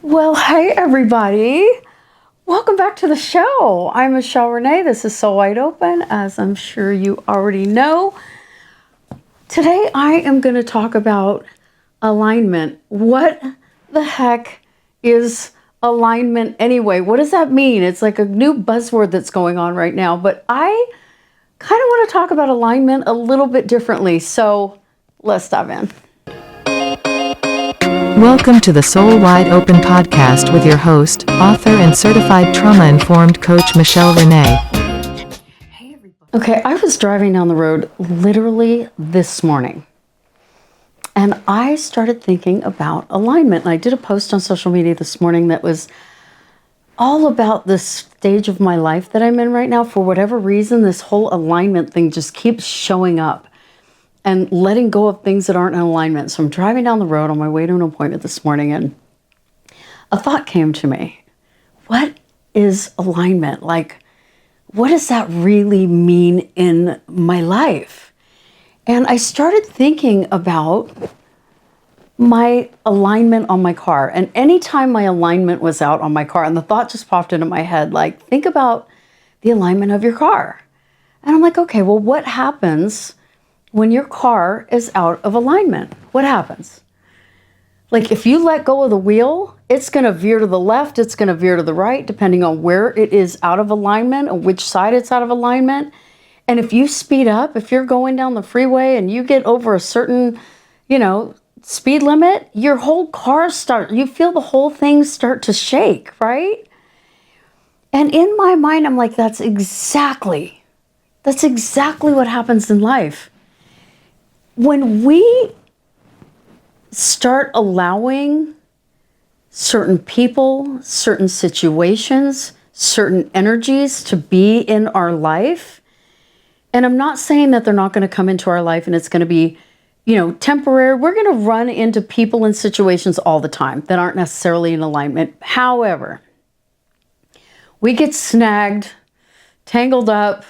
Well, hey everybody. Welcome back to the show. I'm Michelle Renee. This is So Wide Open, as I'm sure you already know. Today I am going to talk about alignment. What the heck is alignment anyway? What does that mean? It's like a new buzzword that's going on right now, but I kind of want to talk about alignment a little bit differently. So let's dive in. Welcome to the Soul Wide Open podcast with your host, author and certified trauma-informed coach Michelle Renee. Hey everybody. Okay, I was driving down the road literally this morning, and I started thinking about alignment. And I did a post on social media this morning that was all about this stage of my life that I'm in right now. For whatever reason, this whole alignment thing just keeps showing up and letting go of things that aren't in alignment. So I'm driving down the road on my way to an appointment this morning, and a thought came to me. What is alignment? Like, what does that really mean in my life? And I started thinking about my alignment on my car. And anytime my alignment was out on my car, and the thought just popped into my head, like, think about the alignment of your car. And I'm like, okay, well, what happens when your car is out of alignment? What happens? Like, if you let go of the wheel, it's going to veer to the left, it's going to veer to the right, depending on where it is out of alignment and which side it's out of alignment. And if you speed up, if you're going down the freeway and you get over a certain, speed limit, your whole car you feel the whole thing start to shake, right? And in my mind, I'm like, that's exactly what happens in life. When we start allowing certain people, certain situations, certain energies to be in our life, and I'm not saying that they're not going to come into our life and it's going to be, temporary. We're going to run into people and situations all the time that aren't necessarily in alignment. However, we get snagged, tangled up,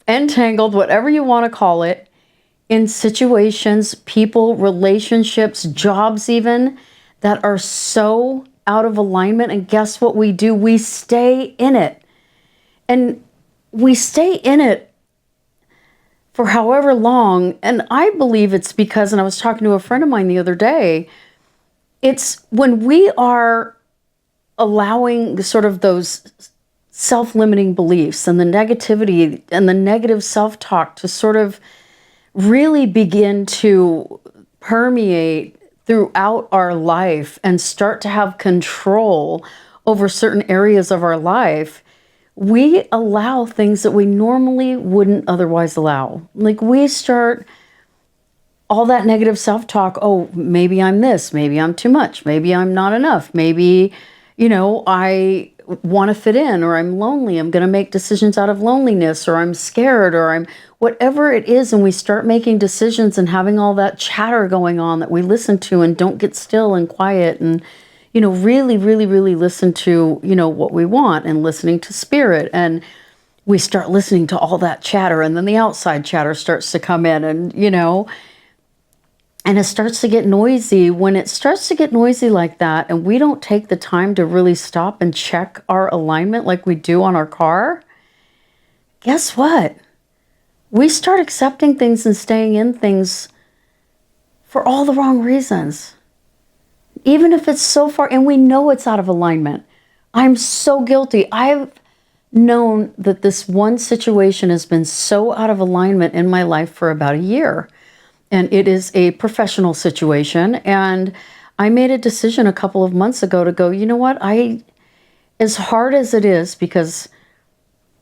entangled, whatever you want to call it, in situations, people, relationships, jobs even, that are so out of alignment. And guess what we do? We stay in it. And we stay in it for however long. And I believe it's because, and I was talking to a friend of mine the other day, it's when we are allowing sort of those self-limiting beliefs and the negativity and the negative self-talk to sort of really begin to permeate throughout our life and start to have control over certain areas of our life, we allow things that we normally wouldn't otherwise allow. Like, we start all that negative self-talk. Oh, maybe I'm this, maybe I'm too much, maybe I'm not enough, maybe, I want to fit in, or I'm lonely, I'm going to make decisions out of loneliness, or I'm scared, or I'm whatever it is. And we start making decisions and having all that chatter going on that we listen to and don't get still and quiet and, really, really, really listen to, what we want, and listening to spirit. And we start listening to all that chatter, and then the outside chatter starts to come in, and, and it starts to get noisy. When it starts to get noisy like that, and we don't take the time to really stop and check our alignment like we do on our car, guess what? We start accepting things and staying in things for all the wrong reasons. Even if it's so far, and we know it's out of alignment. I'm so guilty. I've known that this one situation has been so out of alignment in my life for about a year. And it is a professional situation. And I made a decision a couple of months ago to go, you know what? As hard as it is, because,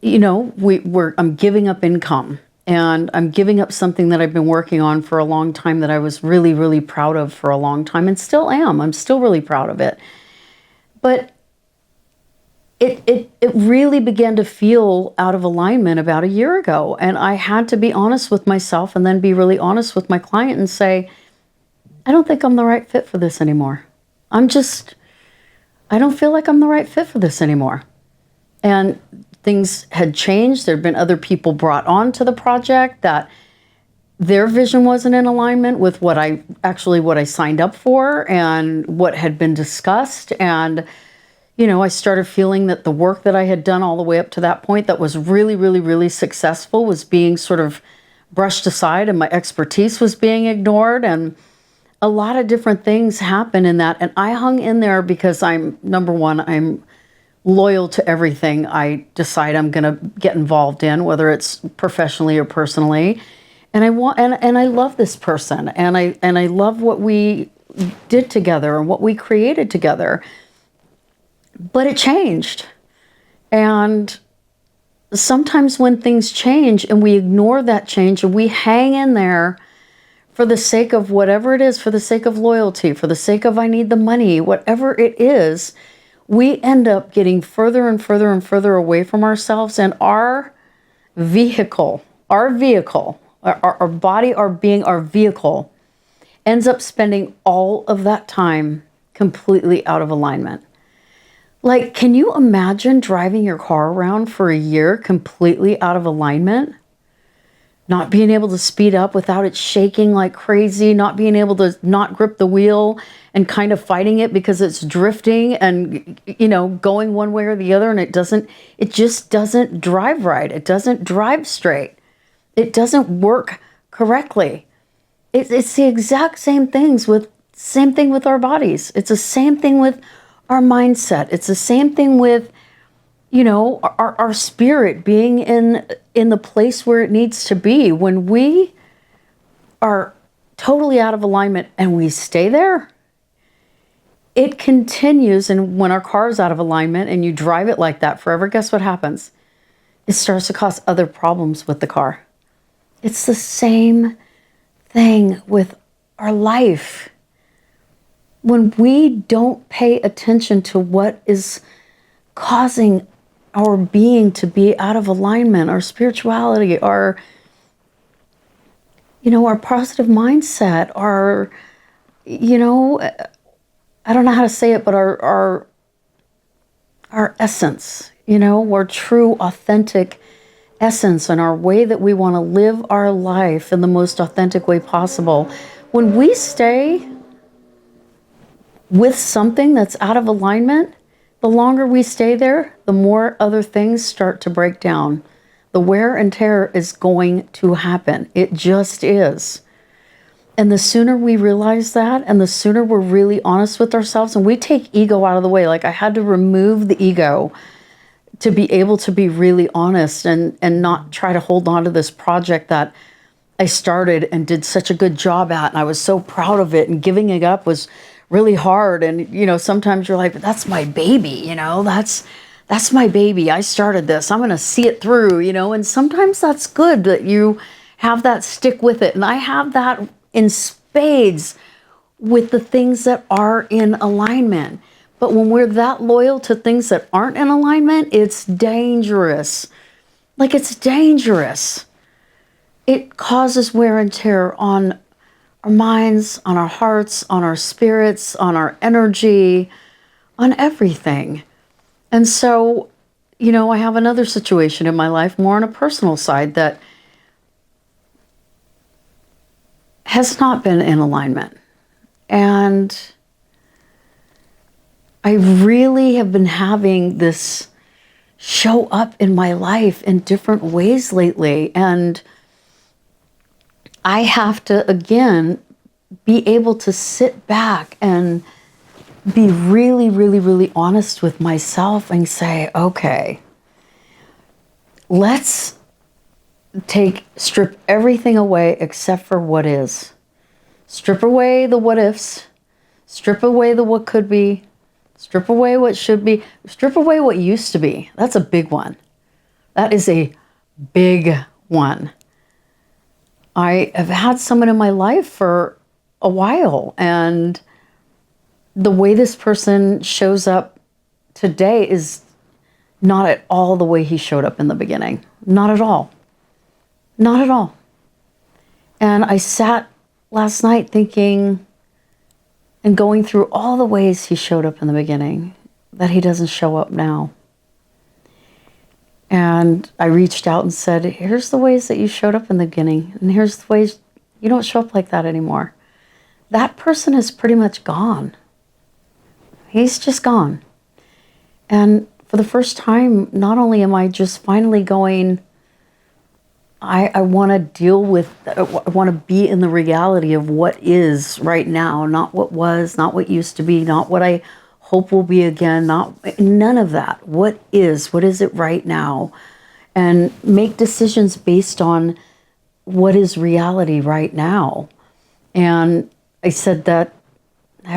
I'm giving up income, and I'm giving up something that I've been working on for a long time that I was really, really proud of for a long time, and still am. I'm still really proud of it. But it really began to feel out of alignment about a year ago. And I had to be honest with myself, and then be really honest with my client and say, I don't think I'm the right fit for this anymore. I don't feel like I'm the right fit for this anymore. And things had changed. There'd been other people brought on to the project that their vision wasn't in alignment with what I signed up for and what had been discussed. And, I started feeling that the work that I had done all the way up to that point that was really, really, really successful was being sort of brushed aside, and my expertise was being ignored. And a lot of different things happen in that. And I hung in there because number one, I'm loyal to everything I decide I'm going to get involved in, whether it's professionally or personally. And I love this person, and I love what we did together and what we created together. But it changed. And sometimes when things change and we ignore that change and we hang in there for the sake of whatever it is, for the sake of loyalty, for the sake of I need the money, whatever it is, we end up getting further and further and further away from ourselves, and our body, our being, our vehicle ends up spending all of that time completely out of alignment. Like, can you imagine driving your car around for a year completely out of alignment? Not being able to speed up without it shaking like crazy, not being able to not grip the wheel and kind of fighting it because it's drifting and, going one way or the other, and it just doesn't drive right. It doesn't drive straight. It doesn't work correctly. It's the exact same thing with our bodies. It's the same thing with our mindset. It's the same thing with, our spirit being in the place where it needs to be. When we are totally out of alignment and we stay there, it continues. And when our car is out of alignment and you drive it like that forever, guess what happens? It starts to cause other problems with the car. It's the same thing with our life. When we don't pay attention to what is causing our being to be out of alignment, our spirituality, our positive mindset, I don't know how to say it, but our essence, our true, authentic essence, and our way that we want to live our life in the most authentic way possible. When we stay with something that's out of alignment, the longer we stay there, the more other things start to break down. The wear and tear is going to happen. It just is. And the sooner we realize that, and the sooner we're really honest with ourselves, and we take ego out of the way. Like, I had to remove the ego to be able to be really honest and not try to hold on to this project that I started and did such a good job at. And I was so proud of it, and giving it up was really hard. And, sometimes you're like, but that's my baby, that's my baby. I started this. I'm going to see it through, and sometimes that's good that you have that stick with it. And I have that in spades with the things that are in alignment. But when we're that loyal to things that aren't in alignment, it's dangerous. Like, it's dangerous. It causes wear and tear on our minds, on our hearts, on our spirits, on our energy, on everything. And so, I have another situation in my life, more on a personal side, that has not been in alignment. And I really have been having this show up in my life in different ways lately. And I have to, again, be able to sit back and be really, really, really honest with myself and say, okay, let's strip everything away except for what is. Strip away the what ifs, strip away the what could be, strip away what should be, strip away what used to be. That's a big one. That is a big one. I have had someone in my life for a while, and the way this person shows up today is not at all the way he showed up in the beginning. Not at all. Not at all. And I sat last night thinking and going through all the ways he showed up in the beginning that he doesn't show up now. And I reached out and said, here's the ways that you showed up in the beginning, and here's the ways You don't show up like that anymore. That person is pretty much gone. He's just gone. And for the first time, not only am I just finally going, I want to deal with, I want to be in the reality of what is right now, not what was, not what used to be, not what I hope will be again, none of that. What is it right now? And make decisions based on what is reality right now. And I said that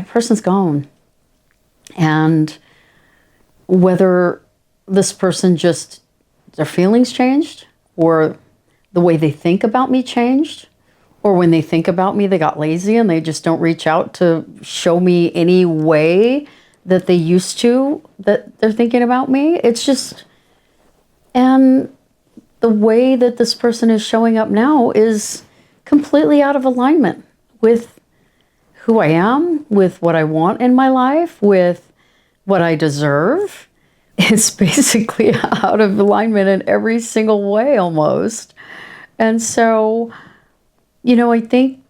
person's gone. And whether this person just, their feelings changed, or the way they think about me changed, or when they think about me, they got lazy and they just don't reach out to show me any way that they used to, that they're thinking about me. It's just, and the way that this person is showing up now is completely out of alignment with who I am, with what I want in my life, with what I deserve. It's basically out of alignment in every single way almost. And so, I think,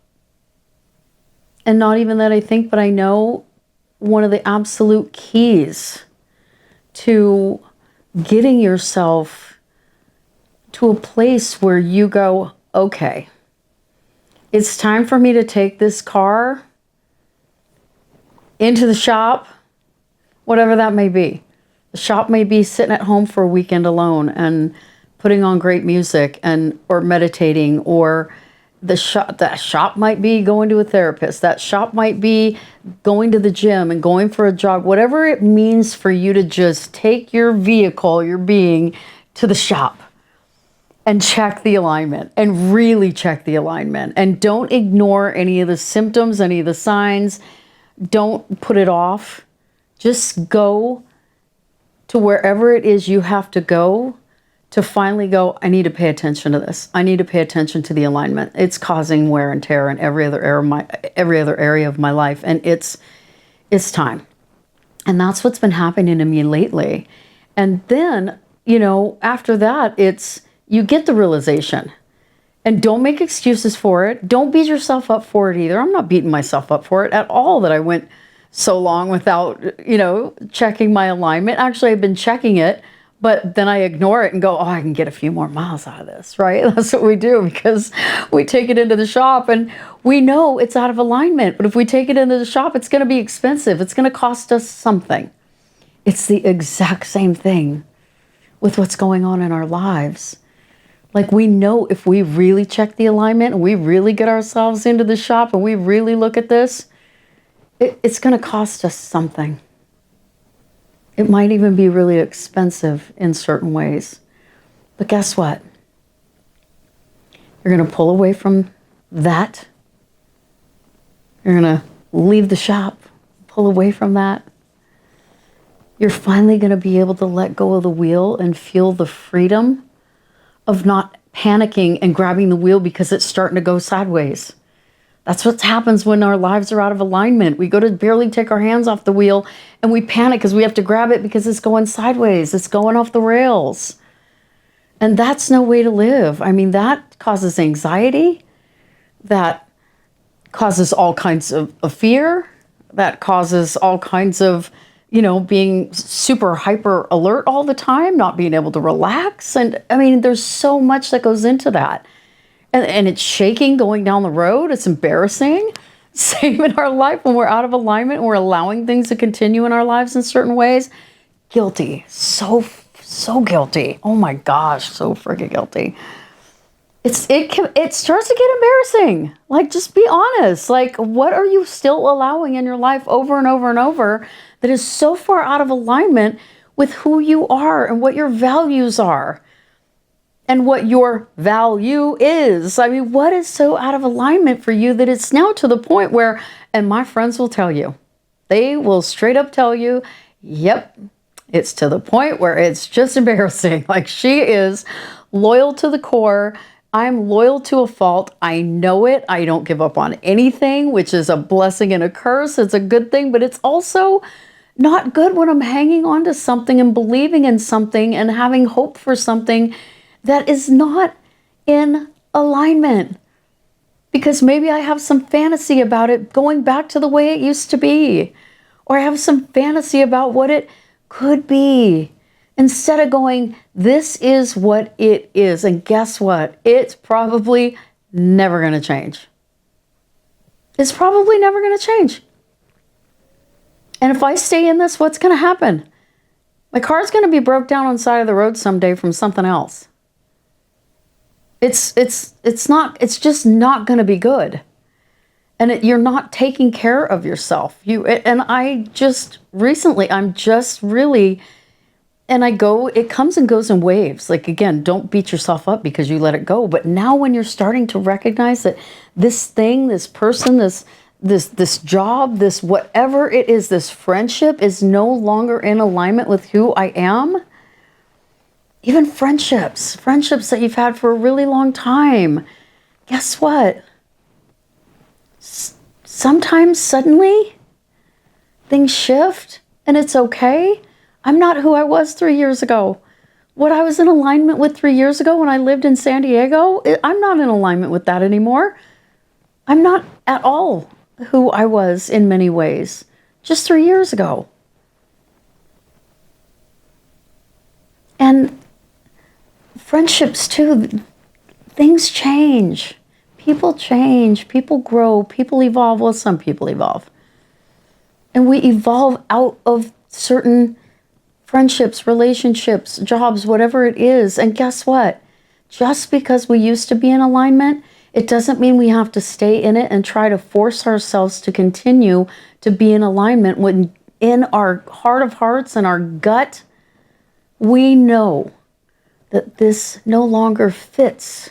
and not even that I think, but I know one of the absolute keys to getting yourself to a place where you go, okay, it's time for me to take this car into the shop, whatever that may be. The shop may be sitting at home for a weekend alone and putting on great music or meditating, or that shop might be going to a therapist. That shop might be going to the gym and going for a jog, whatever it means for you to just take your vehicle, your being, to the shop and check the alignment, and really check the alignment. And don't ignore any of the symptoms, any of the signs. Don't put it off. Just go to wherever it is you have to go to finally go, I need to pay attention to this. I need to pay attention to the alignment. It's causing wear and tear in every other area of my life. And it's time. And that's what's been happening to me lately. And then, after that, you get the realization. And don't make excuses for it. Don't beat yourself up for it either. I'm not beating myself up for it at all that I went so long without, checking my alignment. Actually, I've been checking it, but then I ignore it and go, oh, I can get a few more miles out of this, right? That's what we do, because we take it into the shop and we know it's out of alignment. But if we take it into the shop, it's going to be expensive. It's going to cost us something. It's the exact same thing with what's going on in our lives. Like, we know if we really check the alignment and we really get ourselves into the shop and we really look at this, it's going to cost us something. It might even be really expensive in certain ways. But guess what? You're going to pull away from that. You're going to leave the shop, pull away from that. You're finally going to be able to let go of the wheel and feel the freedom of not panicking and grabbing the wheel because it's starting to go sideways. That's what happens when our lives are out of alignment. We go to barely take our hands off the wheel and we panic because we have to grab it because it's going sideways. It's going off the rails. And that's no way to live. I mean, that causes anxiety. That causes all kinds of fear. That causes all kinds of, being super hyper alert all the time, not being able to relax. And I mean, there's so much that goes into that. And it's shaking going down the road. It's embarrassing. Same in our life when we're out of alignment and we're allowing things to continue in our lives in certain ways. Guilty. So guilty. Oh my gosh, so freaking guilty. It starts to get embarrassing. Like, just be honest. Like, what are you still allowing in your life over and over and over that is so far out of alignment with who you are and what your values are? And what your value is. I mean, what is so out of alignment for you that it's now to the point where, and my friends will tell you, they will straight up tell you, yep, it's to the point where it's just embarrassing. Like, she is loyal to the core. I'm loyal to a fault. I know it. I don't give up on anything, which is a blessing and a curse. It's a good thing, but it's also not good when I'm hanging on to something and believing in something and having hope for something that is not in alignment. because maybe I have some fantasy about it going back to the way it used to be, or I have some fantasy about what it could be, instead of going, this is what it is. And guess what? It's probably never going to change. It's probably never going to change. And if I stay in this, what's going to happen? My car's going to be broke down on the side of the road someday from something else. It's just not going to be good. And you're not taking care of yourself. I'm just really, and it comes and goes in waves. Like, again, don't beat yourself up because you let it go. But now when you're starting to recognize that this thing, this person, this job, this whatever it is, this friendship is no longer in alignment with who I am. Even friendships that you've had for a really long time. Guess what? Sometimes suddenly things shift and it's okay. I'm not who I was 3 years ago. What I was in alignment with 3 years ago when I lived in San Diego, I'm not in alignment with that anymore. I'm not at all who I was in many ways just 3 years ago. And friendships too, things change. People change, people grow, people evolve. Well, some people evolve. And we evolve out of certain friendships, relationships, jobs, whatever it is. And guess what? Just because we used to be in alignment, it doesn't mean we have to stay in it and try to force ourselves to continue to be in alignment when in our heart of hearts and our gut, we know that this no longer fits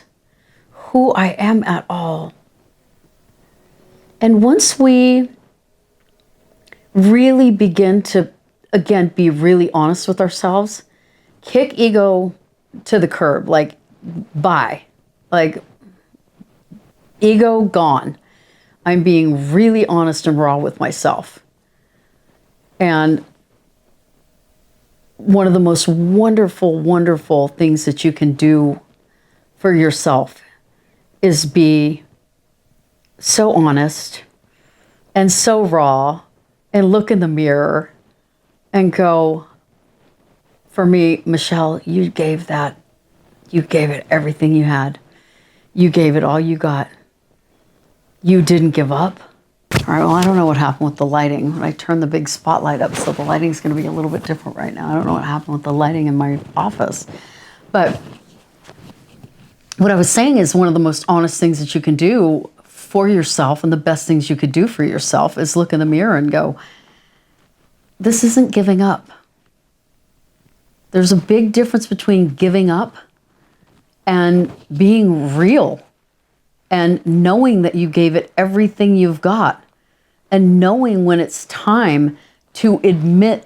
who I am at all. And once we really begin to, again, be really honest with ourselves, kick ego to the curb, like, bye. Like, ego gone. I'm being really honest and raw with myself. And one of the most wonderful, wonderful things that you can do for yourself is be so honest and so raw and look in the mirror and go, for me, Michelle, you gave it everything you had. You gave it all you got. You didn't give up. All right, well, I don't know what happened with the lighting. I turned the big spotlight up, so the lighting's going to be a little bit different right now. I don't know what happened with the lighting in my office. But what I was saying is one of the most honest things that you can do for yourself, and the best things you could do for yourself, is look in the mirror and go, this isn't giving up. There's a big difference between giving up and being real and knowing that you gave it everything you've got, and knowing when it's time to admit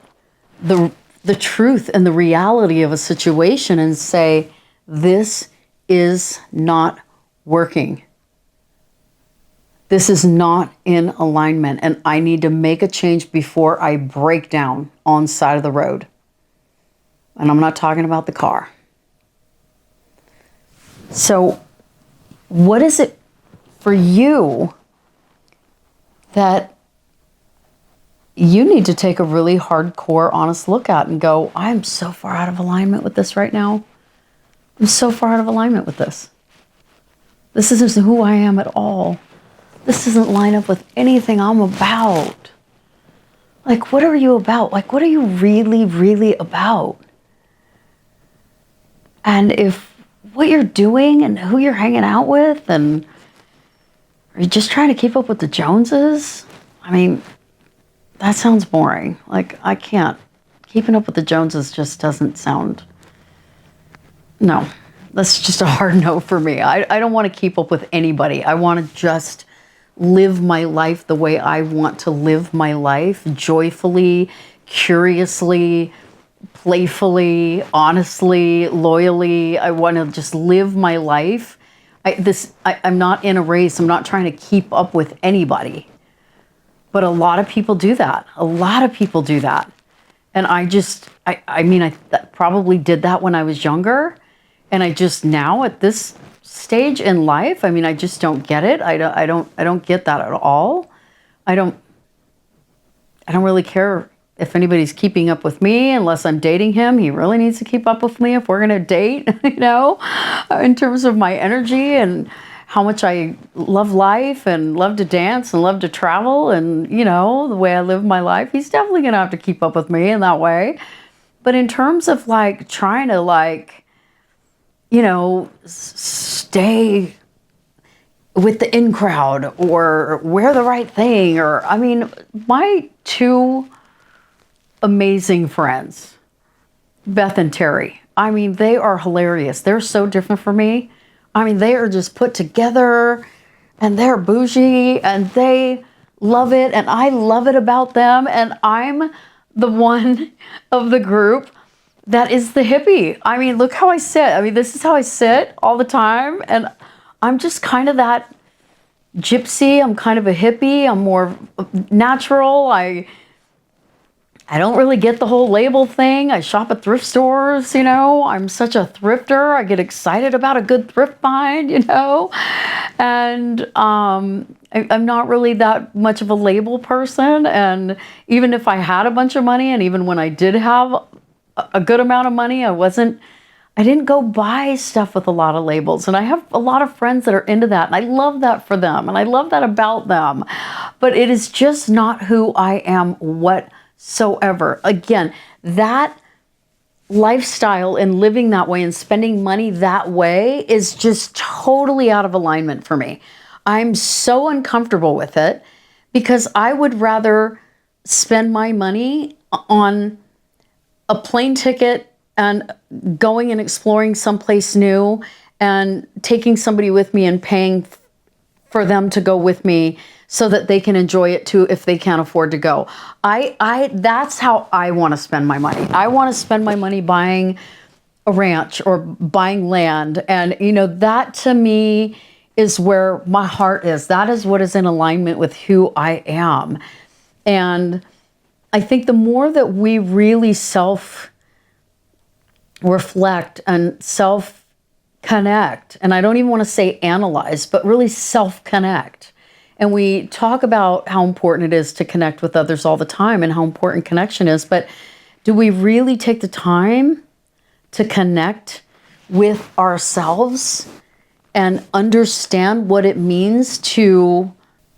the truth and the reality of a situation and say, this is not working. This is not in alignment, and I need to make a change before I break down on the side of the road. And I'm not talking about the car. So what is it for you that you need to take a really hardcore, honest look at and go, I'm so far out of alignment with this right now. I'm so far out of alignment with this. This isn't who I am at all. This doesn't line up with anything I'm about. Like, what are you about? Like, what are you really, really about? And if what you're doing and who you're hanging out with, and are you just trying to keep up with the Joneses? I mean, that sounds boring. Like, I can't. Keeping up with the Joneses just doesn't sound... No, that's just a hard no for me. I don't want to keep up with anybody. I want to just live my life the way I want to live my life, joyfully, curiously, playfully, honestly, loyally. I want to just live my life. I'm not in a race. I'm not trying to keep up with anybody. But a lot of people do that. A lot of people do that. And I probably did that when I was younger. And I just now at this stage in life, I mean, I just don't get it. I don't get that at all. I don't really care if anybody's keeping up with me unless I'm dating him. He really needs to keep up with me if we're going to date, in terms of my energy and how much I love life and love to dance and love to travel and, the way I live my life. He's definitely going to have to keep up with me in that way. But in terms of trying to stay with the in crowd or wear the right thing, or, I mean, my two amazing friends, Beth and Terry, I mean, they are hilarious. They're so different from me. I mean, they are just put together and they're bougie and they love it and I love it about them. And I'm the one of the group that is the hippie. I mean, look how I sit. I mean, this is how I sit all the time. And I'm just kind of that gypsy. I'm kind of a hippie. I'm more natural. I don't really get the whole label thing. I shop at thrift stores, I'm such a thrifter. I get excited about a good thrift find, and I'm not really that much of a label person. And even if I had a bunch of money, and even when I did have a good amount of money, I didn't go buy stuff with a lot of labels. And I have a lot of friends that are into that. And I love that for them. And I love that about them. But it is just not who I am whatsoever. Again, that lifestyle and living that way and spending money that way is just totally out of alignment for me. I'm so uncomfortable with it because I would rather spend my money on a plane ticket and going and exploring someplace new and taking somebody with me and paying for them to go with me so that they can enjoy it too if they can't afford to go. That's how I want to spend my money. I want to spend my money buying a ranch or buying land. And, that to me is where my heart is. That is what is in alignment with who I am. And I think the more that we really self-reflect and self-connect, and I don't even want to say analyze, but really self-connect. And we talk about how important it is to connect with others all the time and how important connection is, but do we really take the time to connect with ourselves and understand what it means to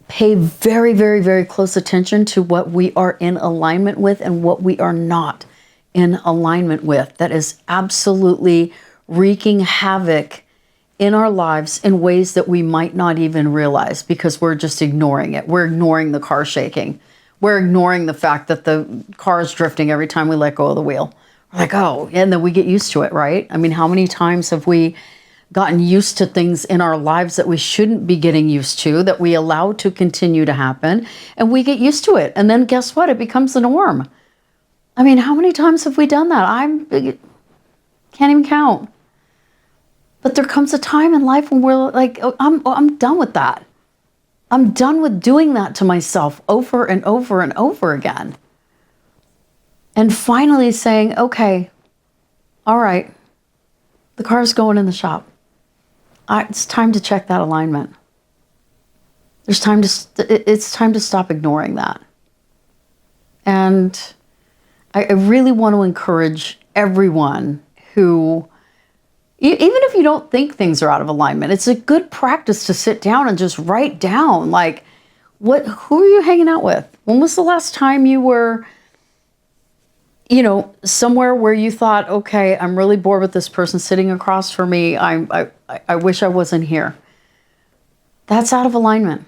pay very, very, very close attention to what we are in alignment with and what we are not in alignment with? That is absolutely wreaking havoc in our lives in ways that we might not even realize because we're just ignoring it. We're ignoring the car shaking. We're ignoring the fact that the car is drifting every time we let go of the wheel. We're like, oh, and then we get used to it, right? I mean, how many times have we gotten used to things in our lives that we shouldn't be getting used to, that we allow to continue to happen, and we get used to it. And then guess what? It becomes the norm. I mean, how many times have we done that? I can't even count. But there comes a time in life when we're like, oh, I'm done with that. I'm done with doing that to myself over and over and over again. And finally saying, okay, all right, the car's going in the shop. It's time to check that alignment. It's time to stop ignoring that. And I really want to encourage everyone who, even if you don't think things are out of alignment, it's a good practice to sit down and just write down, who are you hanging out with? When was the last time you were, somewhere where you thought, okay, I'm really bored with this person sitting across from me. I wish I wasn't here. That's out of alignment.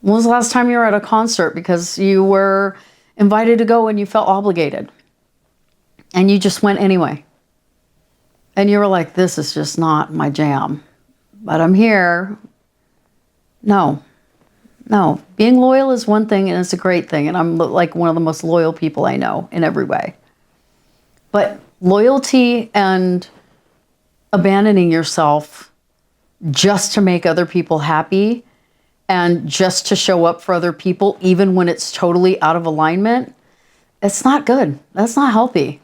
When was the last time you were at a concert because you were invited to go and you felt obligated and you just went anyway? And you were like, this is just not my jam, but I'm here. No, being loyal is one thing and it's a great thing. And I'm like one of the most loyal people I know in every way. But loyalty and abandoning yourself just to make other people happy and just to show up for other people, even when it's totally out of alignment, it's not good. That's not healthy.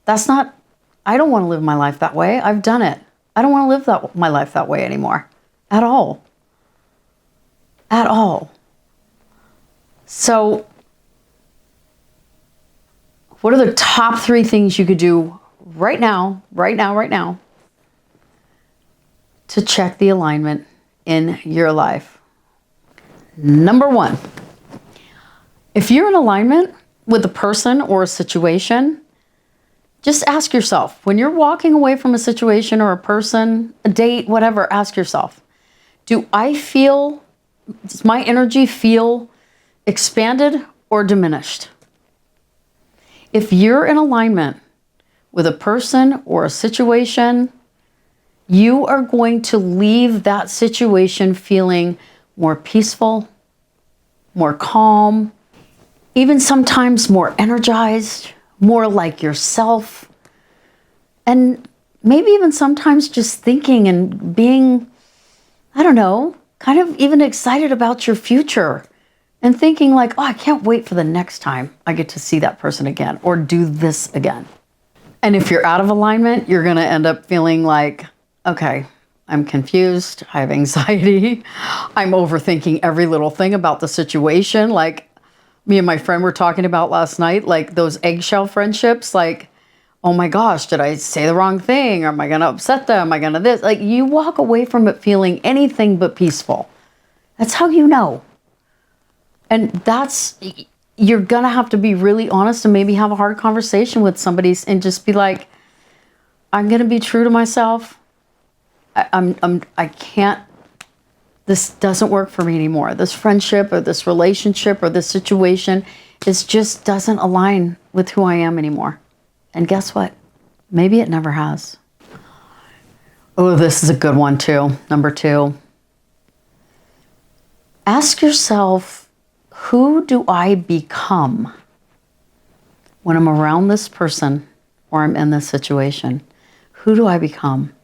I don't want to live my life that way. I've done it. I don't want to live my life that way anymore. At all. At all. So, what are the top 3 things you could do right now, to check the alignment in your life? Number 1, if you're in alignment with a person or a situation, just ask yourself, when you're walking away from a situation or a person, a date, whatever, ask yourself, does my energy feel expanded or diminished? If you're in alignment with a person or a situation, you are going to leave that situation feeling more peaceful, more calm, even sometimes more energized, more like yourself, and maybe even sometimes just thinking and being, I don't know, kind of even excited about your future and thinking like, oh, I can't wait for the next time I get to see that person again or do this again. And if you're out of alignment, you're going to end up feeling like, okay, I'm confused, I have anxiety, I'm overthinking every little thing about the situation. Like me and my friend were talking about last night, like those eggshell friendships, like, oh my gosh, did I say the wrong thing? Or am I going to upset them? Am I going to this? Like you walk away from it feeling anything but peaceful. That's how you know. And you're going to have to be really honest and maybe have a hard conversation with somebody and just be like, I'm going to be true to myself. I can't, this doesn't work for me anymore. This friendship or this relationship or this situation, it just doesn't align with who I am anymore. And guess what? Maybe it never has. Oh, this is a good one too. Number 2. Ask yourself, who do I become when I'm around this person or I'm in this situation? Who do I become?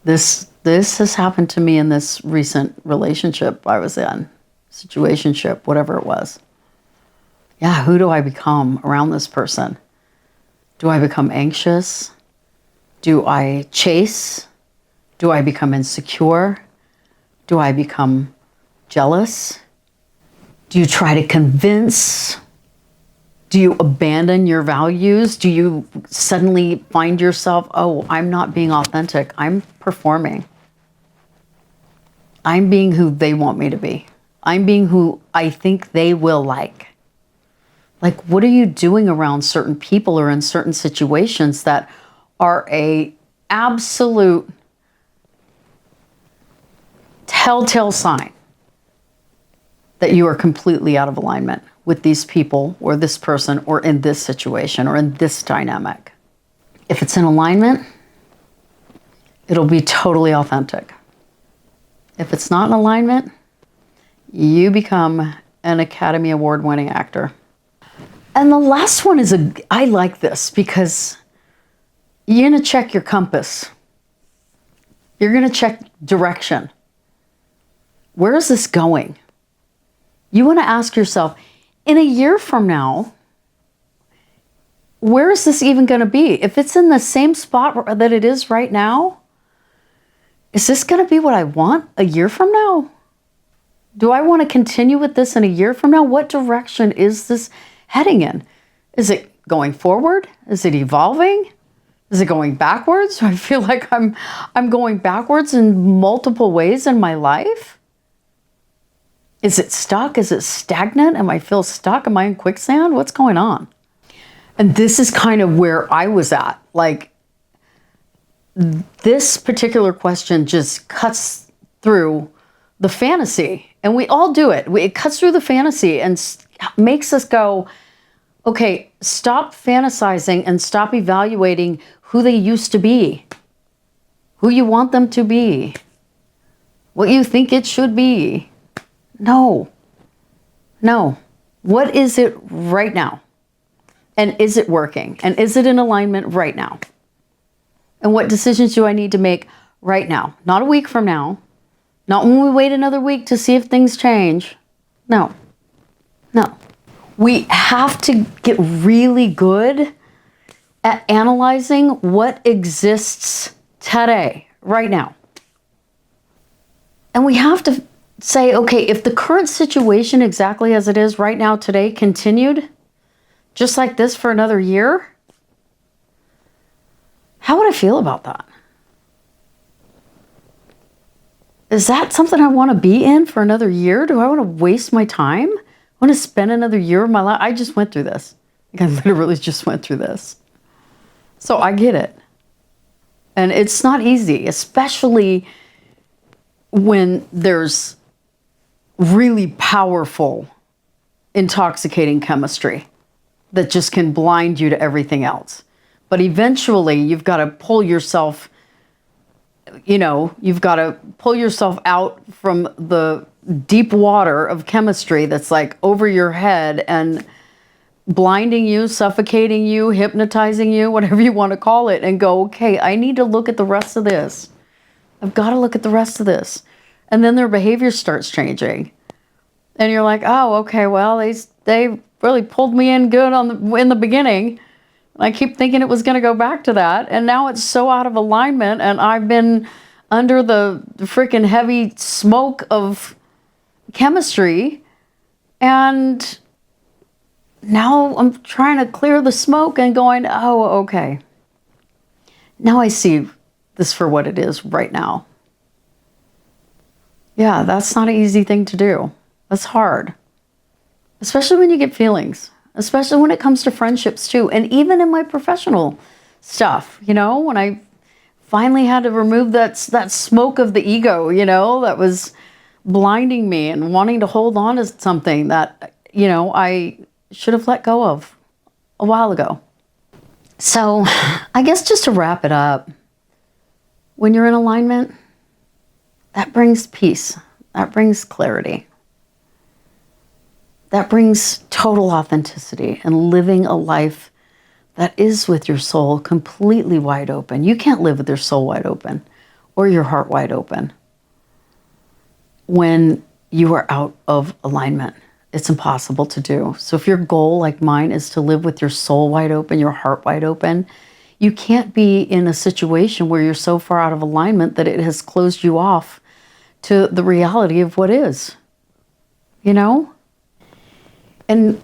This has happened to me in this recent relationship I was in, situationship, whatever it was. Yeah, who do I become around this person? Do I become anxious? Do I chase? Do I become insecure? Do I become jealous? Do you try to convince? Do you abandon your values? Do you suddenly find yourself, oh, I'm not being authentic, I'm performing. I'm being who they want me to be. I'm being who I think they will like. Like, what are you doing around certain people or in certain situations that are a absolute telltale sign that you are completely out of alignment with these people or this person or in this situation or in this dynamic? If it's in alignment, it'll be totally authentic. If it's not in alignment, you become an Academy Award winning actor. And the last one is I like this because you're going to check your compass. You're going to check direction. Where is this going? You want to ask yourself, in a year from now, where is this even going to be? If it's in the same spot that it is right now, is this going to be what I want a year from now? Do I want to continue with this in a year from now? What direction is this heading in? Is it going forward? Is it evolving? Is it going backwards? Do I feel like I'm going backwards in multiple ways in my life? Is it stuck? Is it stagnant? Am I feel stuck? Am I in quicksand? What's going on? And this is kind of where I was at. Like, this particular question just cuts through the fantasy. And we all do it. It cuts through the fantasy and makes us go, okay, stop fantasizing and stop evaluating who they used to be, who you want them to be, what you think it should be. No. What is it right now? And is it working? And is it in alignment right now? And what decisions do I need to make right now? Not a week from now. Not when we wait another week to see if things change. No. We have to get really good at analyzing what exists today, right now. And we have to say, okay, if the current situation exactly as it is right now today continued just like this for another year, how would I feel about that? Is that something I want to be in for another year? Do I want to waste my time? I want to spend another year of my life? I just went through this. Like, I literally just went through this. So I get it. And it's not easy, especially when there's really powerful, intoxicating chemistry that just can blind you to everything else. But eventually you've got to pull yourself, you've got to pull yourself out from the deep water of chemistry that's like over your head and blinding you, suffocating you, hypnotizing you, whatever you want to call it, and go, okay, I need to look at the rest of this. I've got to look at the rest of this. And then their behavior starts changing. And you're like, oh, okay, well, they really pulled me in good in the beginning. I keep thinking it was going to go back to that. And now it's so out of alignment. And I've been under the freaking heavy smoke of chemistry. And now I'm trying to clear the smoke and going, oh, okay. Now I see this for what it is right now. Yeah, that's not an easy thing to do. That's hard. Especially when you get feelings. Especially when it comes to friendships too. And even in my professional stuff, when I finally had to remove that smoke of the ego, that was blinding me and wanting to hold on to something that, I should have let go of a while ago. So I guess just to wrap it up, when you're in alignment, that brings peace. That brings clarity. That brings total authenticity and living a life that is with your soul completely wide open. You can't live with your soul wide open or your heart wide open when you are out of alignment. It's impossible to do. So if your goal, like mine, is to live with your soul wide open, your heart wide open, you can't be in a situation where you're so far out of alignment that it has closed you off to the reality of what is, And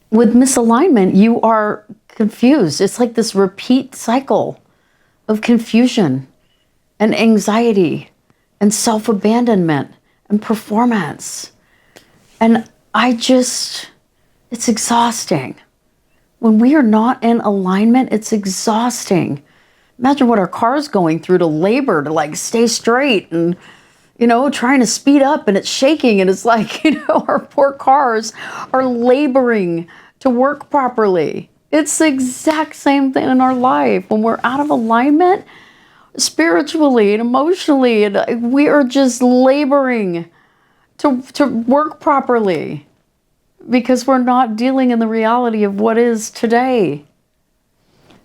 with misalignment, you are confused. It's like this repeat cycle of confusion and anxiety and self-abandonment and performance. And it's exhausting. When we are not in alignment, it's exhausting. Imagine what our car's going through to labor to like stay straight and, trying to speed up, and it's shaking, and it's like, our poor cars are laboring to work properly. It's the exact same thing in our life. When we're out of alignment, spiritually and emotionally, and we are just laboring to work properly because we're not dealing in the reality of what is today.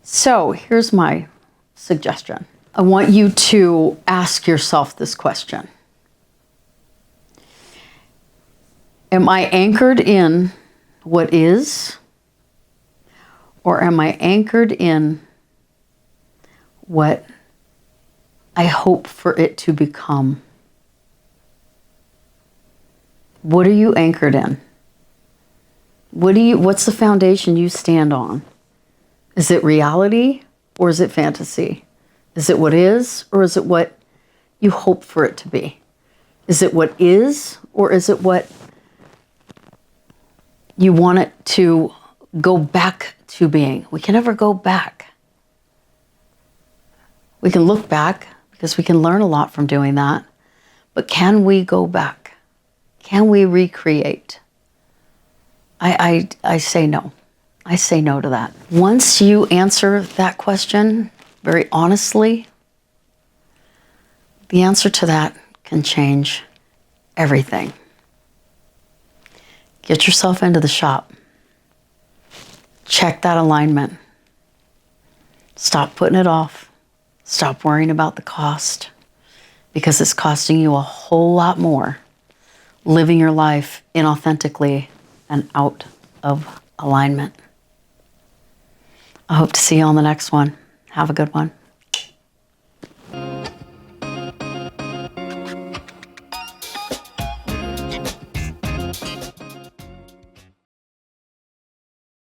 So here's my suggestion. I want you to ask yourself this question. Am I anchored in what is, or am I anchored in what I hope for it to become? What are you anchored in? What's the foundation you stand on? Is it reality or is it fantasy? Is it what is, or is it what you hope for it to be? Is it what is, or is it what you want it to go back to being? We can never go back. We can look back because we can learn a lot from doing that. But can we go back? Can we recreate? I say no. I say no to that. Once you answer that question very honestly, the answer to that can change everything. Get yourself into the shop. Check that alignment. Stop putting it off. Stop worrying about the cost, because it's costing you a whole lot more living your life inauthentically and out of alignment. I hope to see you on the next one. Have a good one.